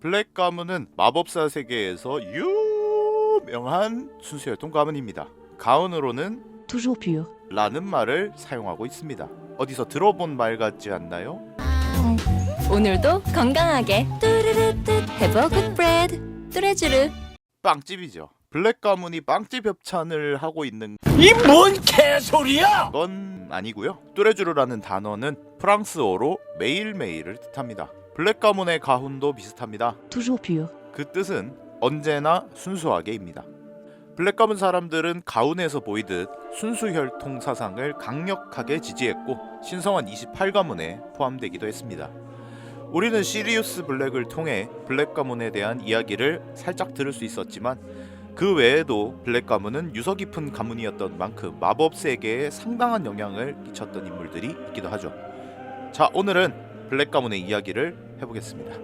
블랙 가문은 마법사 세계에서 유명한 순수혈통 가문입니다. 가운으로는 toujours pur. 라는 말을 사용하고 있습니다. 어디서 들어본 말 같지 않나요? 오늘도 건강하게 뚜르르뚜 Have a good bread 뚜레쥬르. 빵집이죠. 블랙 가문이 빵집 협찬을 하고 있는 이 뭔 개소리야! 건 아니고요. 뚜레쥬르라는 단어는 프랑스어로 매일매일을 뜻합니다. 블랙 가문의 가훈도 비슷합니다. toujours pur. 그 뜻은 언제나 순수하게입니다. 블랙 가문 사람들은 가훈에서 보이듯 순수혈통 사상을 강력하게 지지했고 신성한 28가문에 포함되기도 했습니다. 우리는 시리우스 블랙을 통해 블랙 가문에 대한 이야기를 살짝 들을 수 있었지만 그 외에도 블랙 가문은 유서 깊은 가문이었던 만큼 마법 세계에 상당한 영향을 끼쳤던 인물들이 있기도 하죠. 자, 오늘은 블랙 가문의 이야기를 해보겠습니다.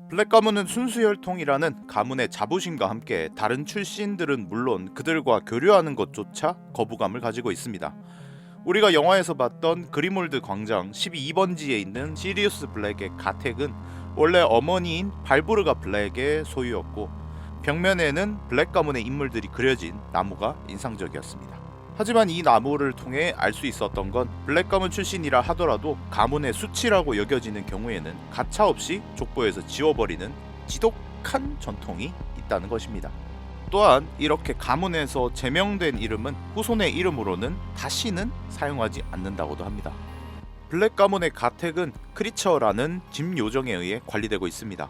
블랙 가문은 순수혈통이라는 가문의 자부심과 함께 다른 출신들은 물론 그들과 교류하는 것조차 거부감을 가지고 있습니다. 우리가 영화에서 봤던 그리몰드 광장 12번지에 있는 시리우스 블랙의 가택은 원래 어머니인 발부르가 블랙의 소유였고 벽면에는 블랙 가문의 인물들이 그려진 나무가 인상적이었습니다. 하지만 이 나무를 통해 알 수 있었던 건 블랙 가문 출신이라 하더라도 가문의 수치라고 여겨지는 경우에는 가차없이 족보에서 지워버리는 지독한 전통이 있다는 것입니다. 또한 이렇게 가문에서 제명된 이름은 후손의 이름으로는 다시는 사용하지 않는다고도 합니다. 블랙 가문의 가택은 크리처라는 집 요정에 의해 관리되고 있습니다.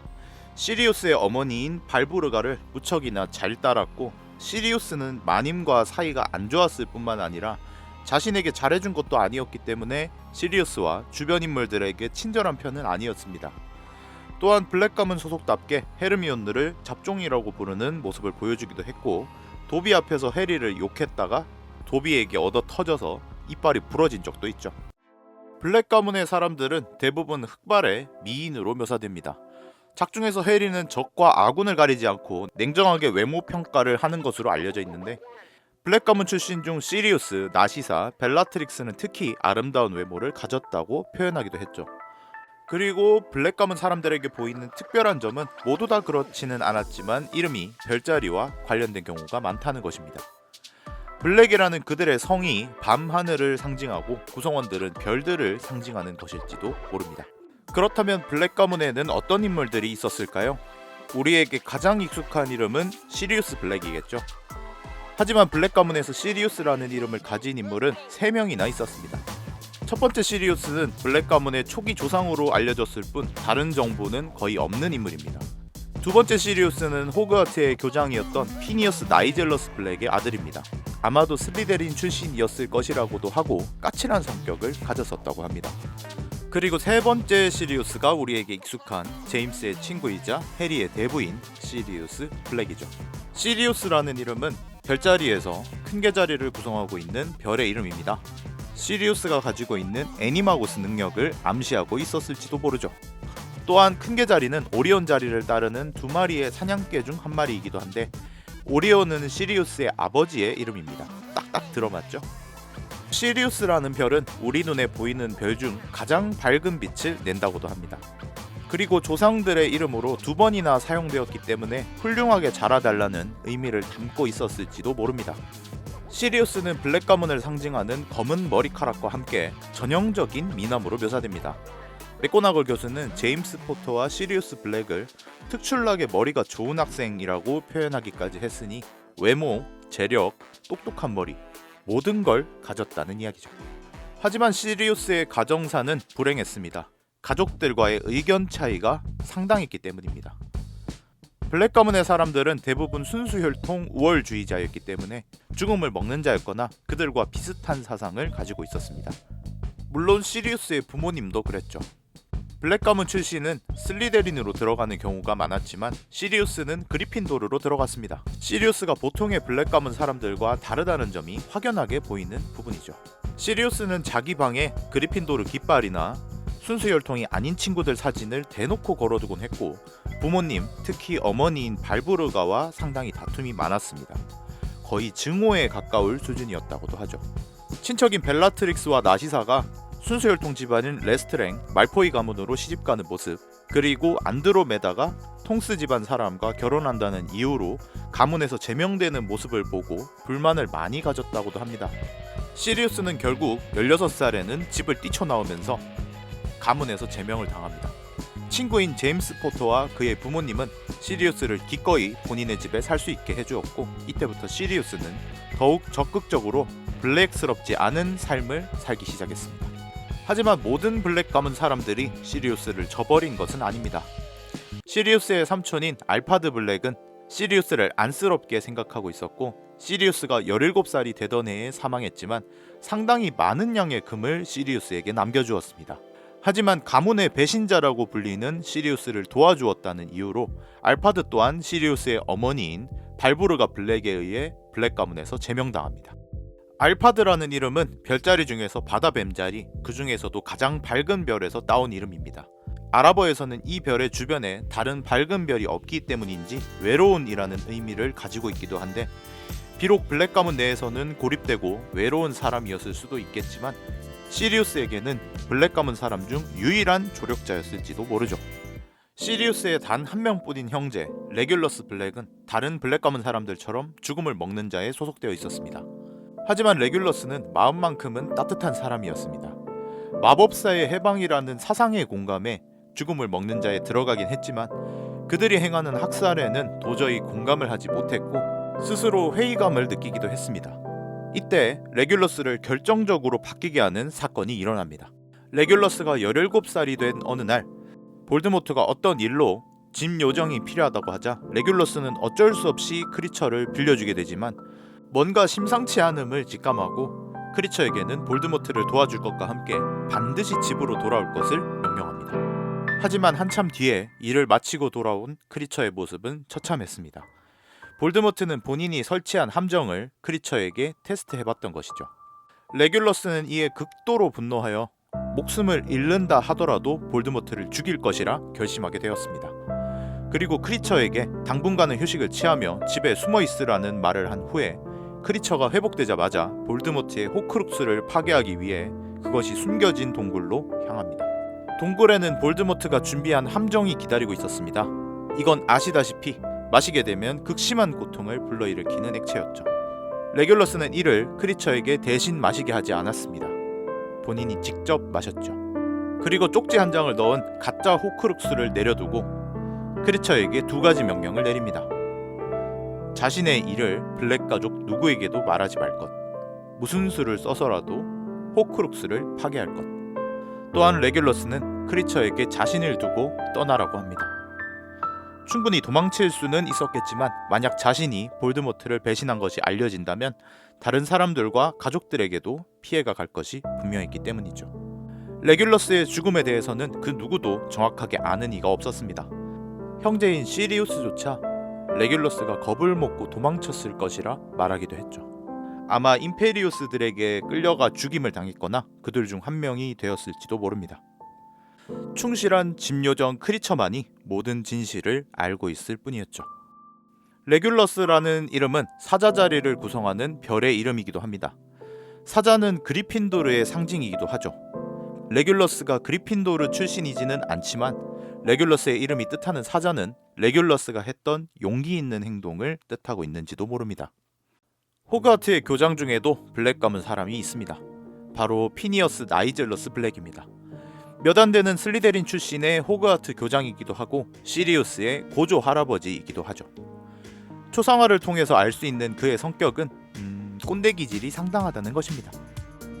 시리우스의 어머니인 발부르가를 무척이나 잘 따랐고 시리우스는 마님과 사이가 안 좋았을 뿐만 아니라 자신에게 잘해준 것도 아니었기 때문에 시리우스와 주변 인물들에게 친절한 편은 아니었습니다. 또한 블랙 가문 소속답게 헤르미온느를 잡종이라고 부르는 모습을 보여주기도 했고 도비 앞에서 해리를 욕했다가 도비에게 얻어 터져서 이빨이 부러진 적도 있죠. 블랙 가문의 사람들은 대부분 흑발의 미인으로 묘사됩니다. 작중에서 해리는 적과 아군을 가리지 않고 냉정하게 외모 평가를 하는 것으로 알려져 있는데 블랙 가문 출신 중 시리우스, 나시사, 벨라트릭스는 특히 아름다운 외모를 가졌다고 표현하기도 했죠. 그리고 블랙 가문 사람들에게 보이는 특별한 점은 모두 다 그렇지는 않았지만 이름이 별자리와 관련된 경우가 많다는 것입니다. 블랙이라는 그들의 성이 밤하늘을 상징하고 구성원들은 별들을 상징하는 것일지도 모릅니다. 그렇다면 블랙 가문에는 어떤 인물들이 있었을까요? 우리에게 가장 익숙한 이름은 시리우스 블랙이겠죠. 하지만 블랙 가문에서 시리우스라는 이름을 가진 인물은 3명이나 있었습니다. 첫 번째 시리우스는 블랙 가문의 초기 조상으로 알려졌을 뿐 다른 정보는 거의 없는 인물입니다. 두 번째 시리우스는 호그와트의 교장이었던 피니어스 나이젤러스 블랙의 아들입니다. 아마도 슬리데린 출신이었을 것이라고도 하고 까칠한 성격을 가졌었다고 합니다. 그리고 세 번째 시리우스가 우리에게 익숙한 제임스의 친구이자 해리의 대부인 시리우스 블랙이죠. 시리우스라는 이름은 별자리에서 큰 개자리를 구성하고 있는 별의 이름입니다. 시리우스가 가지고 있는 애니마고스 능력을 암시하고 있었을지도 모르죠. 또한 큰 개자리는 오리온 자리를 따르는 2마리의 사냥개 중 한 마리이기도 한데 오리온은 시리우스의 아버지의 이름입니다. 딱딱 들어맞죠? 시리우스라는 별은 우리 눈에 보이는 별 중 가장 밝은 빛을 낸다고도 합니다. 그리고 조상들의 이름으로 2번이나 사용되었기 때문에 훌륭하게 자라달라는 의미를 담고 있었을지도 모릅니다. 시리우스는 블랙 가문을 상징하는 검은 머리카락과 함께 전형적인 미남으로 묘사됩니다. 맥고나걸 교수는 제임스 포터와 시리우스 블랙을 특출나게 머리가 좋은 학생이라고 표현하기까지 했으니 외모, 재력, 똑똑한 머리 모든 걸 가졌다는 이야기죠. 하지만 시리우스의 가정사는 불행했습니다. 가족들과의 의견 차이가 상당했기 때문입니다. 블랙 가문의 사람들은 대부분 순수혈통 우월주의자였기 때문에 죽음을 먹는 자였거나 그들과 비슷한 사상을 가지고 있었습니다. 물론 시리우스의 부모님도 그랬죠. 블랙 가문 출신은 슬리데린으로 들어가는 경우가 많았지만 시리우스는 그리핀도르로 들어갔습니다. 시리우스가 보통의 블랙 가문 사람들과 다르다는 점이 확연하게 보이는 부분이죠. 시리우스는 자기 방에 그리핀도르 깃발이나 순수혈통이 아닌 친구들 사진을 대놓고 걸어두곤 했고 부모님, 특히 어머니인 발부르가와 상당히 다툼이 많았습니다. 거의 증오에 가까울 수준이었다고도 하죠. 친척인 벨라트릭스와 나시사가 순수혈통 집안인 레스트랭, 말포이 가문으로 시집가는 모습, 그리고 안드로메다가 통스 집안 사람과 결혼한다는 이유로 가문에서 제명되는 모습을 보고 불만을 많이 가졌다고도 합니다. 시리우스는 결국 16살에는 집을 뛰쳐나오면서 가문에서 제명을 당합니다. 친구인 제임스 포터와 그의 부모님은 시리우스를 기꺼이 본인의 집에 살 수 있게 해주었고 이때부터 시리우스는 더욱 적극적으로 블랙스럽지 않은 삶을 살기 시작했습니다. 하지만 모든 블랙 가문 사람들이 시리우스를 저버린 것은 아닙니다. 시리우스의 삼촌인 알파드 블랙은 시리우스를 안쓰럽게 생각하고 있었고 시리우스가 17살이 되던 해에 사망했지만 상당히 많은 양의 금을 시리우스에게 남겨주었습니다. 하지만 가문의 배신자라고 불리는 시리우스를 도와주었다는 이유로 알파드 또한 시리우스의 어머니인 발부르가 블랙에 의해 블랙 가문에서 제명당합니다. 알파드라는 이름은 별자리 중에서 바다뱀자리, 그 중에서도 가장 밝은 별에서 따온 이름입니다. 아랍어에서는 이 별의 주변에 다른 밝은 별이 없기 때문인지 외로운이라는 의미를 가지고 있기도 한데 비록 블랙 가문 내에서는 고립되고 외로운 사람이었을 수도 있겠지만 시리우스에게는 블랙 가문 사람 중 유일한 조력자였을지도 모르죠. 시리우스의 단 한 명뿐인 형제 레귤러스 블랙은 다른 블랙 가문 사람들처럼 죽음을 먹는 자에 소속되어 있었습니다. 하지만 레귤러스는 마음만큼은 따뜻한 사람이었습니다. 마법사의 해방이라는 사상에 공감해 죽음을 먹는 자에 들어가긴 했지만 그들이 행하는 학살에는 도저히 공감을 하지 못했고 스스로 회의감을 느끼기도 했습니다. 이때 레귤러스를 결정적으로 바뀌게 하는 사건이 일어납니다. 레귤러스가 17살이 된 어느 날 볼드모트가 어떤 일로 집 요정이 필요하다고 하자 레귤러스는 어쩔 수 없이 크리처를 빌려주게 되지만 뭔가 심상치 않음을 직감하고 크리처에게는 볼드모트를 도와줄 것과 함께 반드시 집으로 돌아올 것을 명령합니다. 하지만 한참 뒤에 일을 마치고 돌아온 크리처의 모습은 처참했습니다. 볼드모트는 본인이 설치한 함정을 크리처에게 테스트해봤던 것이죠. 레귤러스는 이에 극도로 분노하여 목숨을 잃는다 하더라도 볼드모트를 죽일 것이라 결심하게 되었습니다. 그리고 크리처에게 당분간은 휴식을 취하며 집에 숨어 있으라는 말을 한 후에 크리처가 회복되자마자 볼드모트의 호크룩스를 파괴하기 위해 그것이 숨겨진 동굴로 향합니다. 동굴에는 볼드모트가 준비한 함정이 기다리고 있었습니다. 이건 아시다시피 마시게 되면 극심한 고통을 불러일으키는 액체였죠. 레귤러스는 이를 크리처에게 대신 마시게 하지 않았습니다. 본인이 직접 마셨죠. 그리고 쪽지 한 장을 넣은 가짜 호크룩스를 내려두고 크리처에게 2가지 명령을 내립니다. 자신의 일을 블랙 가족 누구에게도 말하지 말 것, 무슨 수를 써서라도 호크룩스를 파괴할 것. 또한 레귤러스는 크리처에게 자신을 두고 떠나라고 합니다. 충분히 도망칠 수는 있었겠지만 만약 자신이 볼드모트를 배신한 것이 알려진다면 다른 사람들과 가족들에게도 피해가 갈 것이 분명했기 때문이죠. 레귤러스의 죽음에 대해서는 그 누구도 정확하게 아는 이가 없었습니다. 형제인 시리우스조차 레귤러스가 겁을 먹고 도망쳤을 것이라 말하기도 했죠. 아마 임페리우스들에게 끌려가 죽임을 당했거나 그들 중 한 명이 되었을지도 모릅니다. 충실한 집요정 크리처만이 모든 진실을 알고 있을 뿐이었죠. 레귤러스라는 이름은 사자 자리를 구성하는 별의 이름이기도 합니다. 사자는 그리핀도르의 상징이기도 하죠. 레귤러스가 그리핀도르 출신이지는 않지만 레귤러스의 이름이 뜻하는 사자는 레귤러스가 했던 용기 있는 행동을 뜻하고 있는지도 모릅니다. 호그와트의 교장 중에도 블랙 가문 사람이 있습니다. 바로 피니어스 나이젤러스 블랙입니다. 몇 안 되는 슬리데린 출신의 호그와트 교장이기도 하고 시리우스의 고조 할아버지이기도 하죠. 초상화를 통해서 알 수 있는 그의 성격은 꼰대 기질이 상당하다는 것입니다.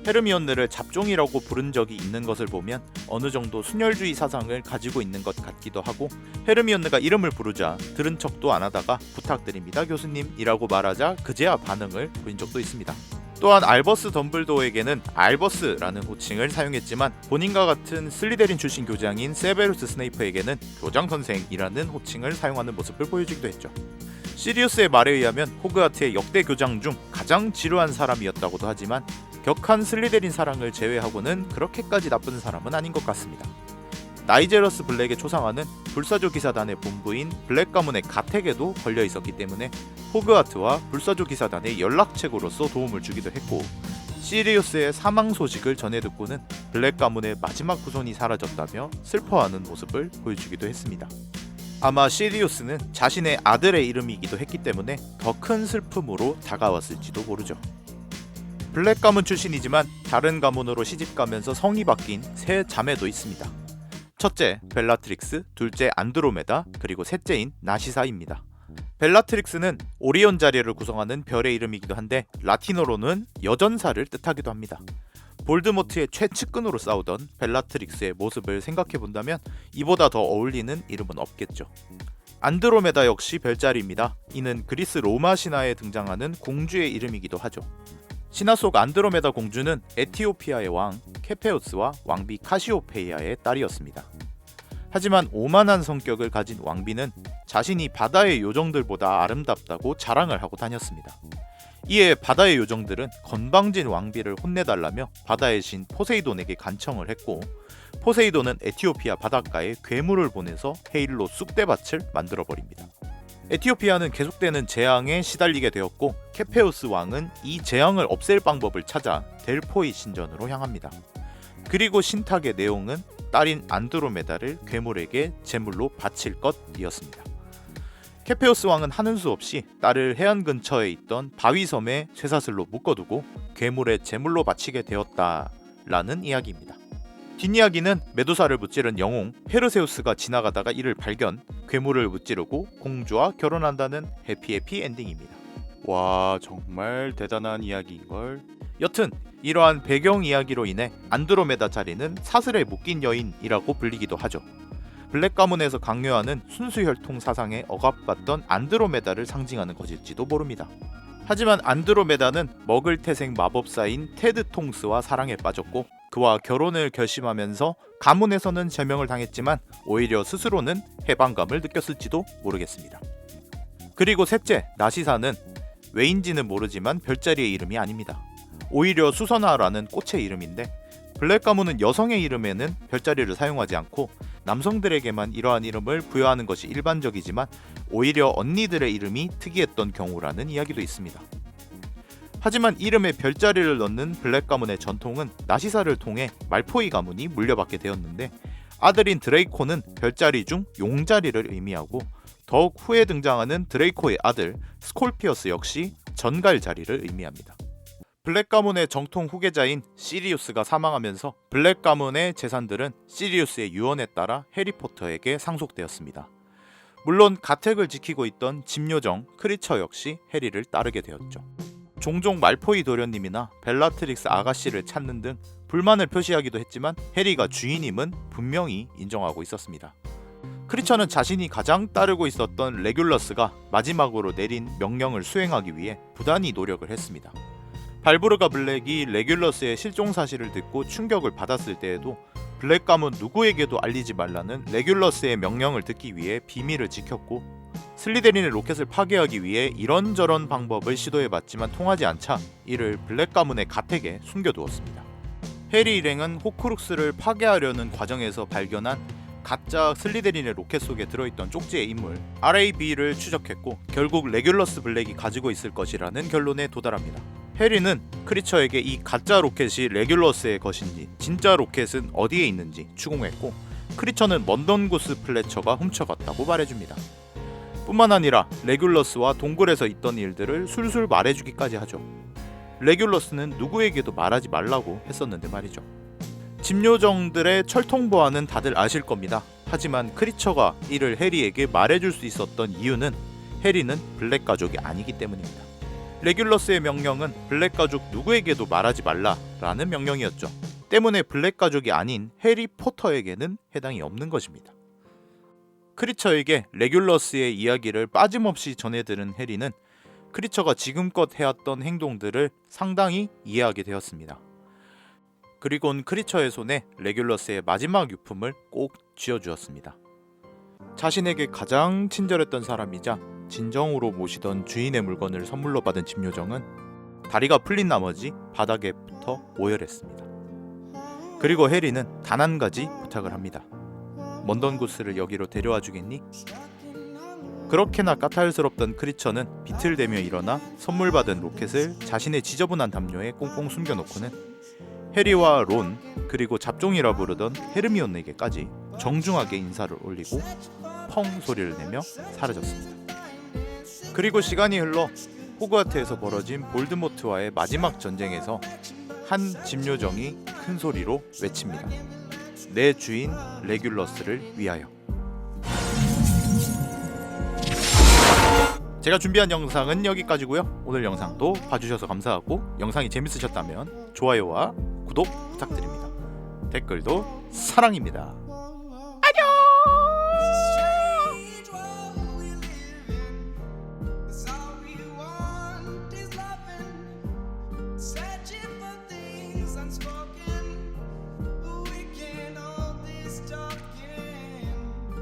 헤르미온느를 잡종이라고 부른 적이 있는 것을 보면 어느 정도 순혈주의 사상을 가지고 있는 것 같기도 하고 헤르미온느가 이름을 부르자 들은 척도 안 하다가 부탁드립니다 교수님 이라고 말하자 그제야 반응을 보인 적도 있습니다. 또한 알버스 덤블도어에게는 알버스라는 호칭을 사용했지만 본인과 같은 슬리데린 출신 교장인 세베루스 스네이프에게는 교장 선생이라는 호칭을 사용하는 모습을 보여주기도 했죠. 시리우스의 말에 의하면 호그와트의 역대 교장 중 가장 지루한 사람이었다고도 하지만 격한 슬리데린 사랑을 제외하고는 그렇게까지 나쁜 사람은 아닌 것 같습니다. 나이제러스 블랙의 초상화는 불사조 기사단의 본부인 블랙 가문의 가택에도 걸려 있었기 때문에 호그와트와 불사조 기사단의 연락책으로서 도움을 주기도 했고, 시리우스의 사망 소식을 전해 듣고는 블랙 가문의 마지막 후손이 사라졌다며 슬퍼하는 모습을 보여주기도 했습니다. 아마 시리우스는 자신의 아들의 이름이기도 했기 때문에 더 큰 슬픔으로 다가왔을지도 모르죠. 블랙 가문 출신이지만 다른 가문으로 시집가면서 성이 바뀐 세 자매도 있습니다. 첫째 벨라트릭스, 둘째 안드로메다, 그리고 셋째인 나시사입니다. 벨라트릭스는 오리온 자리를 구성하는 별의 이름이기도 한데 라틴어로는 여전사를 뜻하기도 합니다. 볼드모트의 최측근으로 싸우던 벨라트릭스의 모습을 생각해본다면 이보다 더 어울리는 이름은 없겠죠. 안드로메다 역시 별자리입니다. 이는 그리스 로마 신화에 등장하는 공주의 이름이기도 하죠. 신화 속 안드로메다 공주는 에티오피아의 왕 케페우스와 왕비 카시오페이아의 딸이었습니다. 하지만 오만한 성격을 가진 왕비는 자신이 바다의 요정들보다 아름답다고 자랑을 하고 다녔습니다. 이에 바다의 요정들은 건방진 왕비를 혼내달라며 바다의 신 포세이돈에게 간청을 했고, 포세이돈은 에티오피아 바닷가에 괴물을 보내서 헤일로 쑥대밭을 만들어버립니다. 에티오피아는 계속되는 재앙에 시달리게 되었고, 케페우스 왕은 이 재앙을 없앨 방법을 찾아 델포이 신전으로 향합니다. 그리고 신탁의 내용은 딸인 안드로메다를 괴물에게 제물로 바칠 것이었습니다. 케페우스 왕은 하는 수 없이 딸을 해안 근처에 있던 바위섬에 쇠사슬로 묶어두고 괴물의 제물로 바치게 되었다라는 이야기입니다. 뒷이야기는 메두사를 무찌른 영웅 페르세우스가 지나가다가 이를 발견, 괴물을 무찌르고 공주와 결혼한다는 해피 엔딩입니다. 와, 정말 대단한 이야기인걸. 여튼 이러한 배경 이야기로 인해 안드로메다 자리는 사슬에 묶인 여인이라고 불리기도 하죠. 블랙 가문에서 강요하는 순수혈통 사상에 억압받던 안드로메다를 상징하는 것일지도 모릅니다. 하지만 안드로메다는 머글태생 마법사인 테드 통스와 사랑에 빠졌고, 그와 결혼을 결심하면서 가문에서는 제명을 당했지만 오히려 스스로는 해방감을 느꼈을지도 모르겠습니다. 그리고 셋째 나시사는 왜인지는 모르지만 별자리의 이름이 아닙니다. 오히려 수선화라는 꽃의 이름인데, 블랙 가문은 여성의 이름에는 별자리를 사용하지 않고 남성들에게만 이러한 이름을 부여하는 것이 일반적이지만 오히려 언니들의 이름이 특이했던 경우라는 이야기도 있습니다. 하지만 이름에 별자리를 넣는 블랙 가문의 전통은 나시사를 통해 말포이 가문이 물려받게 되었는데, 아들인 드레이코는 별자리 중 용자리를 의미하고, 더욱 후에 등장하는 드레이코의 아들 스콜피어스 역시 전갈 자리를 의미합니다. 블랙 가문의 정통 후계자인 시리우스가 사망하면서 블랙 가문의 재산들은 시리우스의 유언에 따라 해리포터에게 상속되었습니다. 물론 가택을 지키고 있던 집요정 크리처 역시 해리를 따르게 되었죠. 종종 말포이 도련님이나 벨라트릭스 아가씨를 찾는 등 불만을 표시하기도 했지만 해리가 주인임은 분명히 인정하고 있었습니다. 크리처는 자신이 가장 따르고 있었던 레귤러스가 마지막으로 내린 명령을 수행하기 위해 부단히 노력을 했습니다. 발브르가 블랙이 레귤러스의 실종 사실을 듣고 충격을 받았을 때에도 블랙 가문 누구에게도 알리지 말라는 레귤러스의 명령을 듣기 위해 비밀을 지켰고, 슬리데린의 로켓을 파괴하기 위해 이런저런 방법을 시도해봤지만 통하지 않자 이를 블랙 가문의 가택에 숨겨두었습니다. 해리 일행은 호크룩스를 파괴하려는 과정에서 발견한 가짜 슬리데린의 로켓 속에 들어있던 쪽지의 인물 RAB를 추적했고, 결국 레귤러스 블랙이 가지고 있을 것이라는 결론에 도달합니다. 해리는 크리처에게 이 가짜 로켓이 레귤러스의 것인지 진짜 로켓은 어디에 있는지 추궁했고, 크리처는 먼던구스 플래처가 훔쳐갔다고 말해줍니다. 뿐만 아니라 레귤러스와 동굴에서 있던 일들을 술술 말해주기까지 하죠. 레귤러스는 누구에게도 말하지 말라고 했었는데 말이죠. 집요정들의 철통보안은 다들 아실 겁니다. 하지만 크리처가 이를 해리에게 말해줄 수 있었던 이유는 해리는 블랙 가족이 아니기 때문입니다. 레귤러스의 명령은 블랙 가족 누구에게도 말하지 말라라는 명령이었죠. 때문에 블랙 가족이 아닌 해리 포터에게는 해당이 없는 것입니다. 크리처에게 레귤러스의 이야기를 빠짐없이 전해들은 해리는 크리처가 지금껏 해왔던 행동들을 상당히 이해하게 되었습니다. 그리곤 크리처의 손에 레귤러스의 마지막 유품을 꼭 쥐어주었습니다. 자신에게 가장 친절했던 사람이자 진정으로 모시던 주인의 물건을 선물로 받은 집요정은 다리가 풀린 나머지 바닥에 붙어 오열했습니다. 그리고 해리는 단 한 가지 부탁을 합니다. 먼 곳을 여기로 데려와 주겠니? 그렇게나 까탈스럽던 크리처는 비틀대며 일어나 선물 받은 로켓을 자신의 지저분한 담요에 꽁꽁 숨겨놓고는 해리와 론 그리고 잡종이라 부르던 헤르미온에게까지 정중하게 인사를 올리고 펑 소리를 내며 사라졌습니다. 그리고 시간이 흘러 호그와트에서 벌어진 볼드모트와의 마지막 전쟁에서 한 집요정이 큰 소리로 외칩니다. 내 주인 레귤러스를 위하여. 제가 준비한 영상은 여기까지고요. 오늘 영상도 봐주셔서 감사하고 영상이 재밌으셨다면 좋아요와 구독 부탁드립니다. 댓글도 사랑입니다.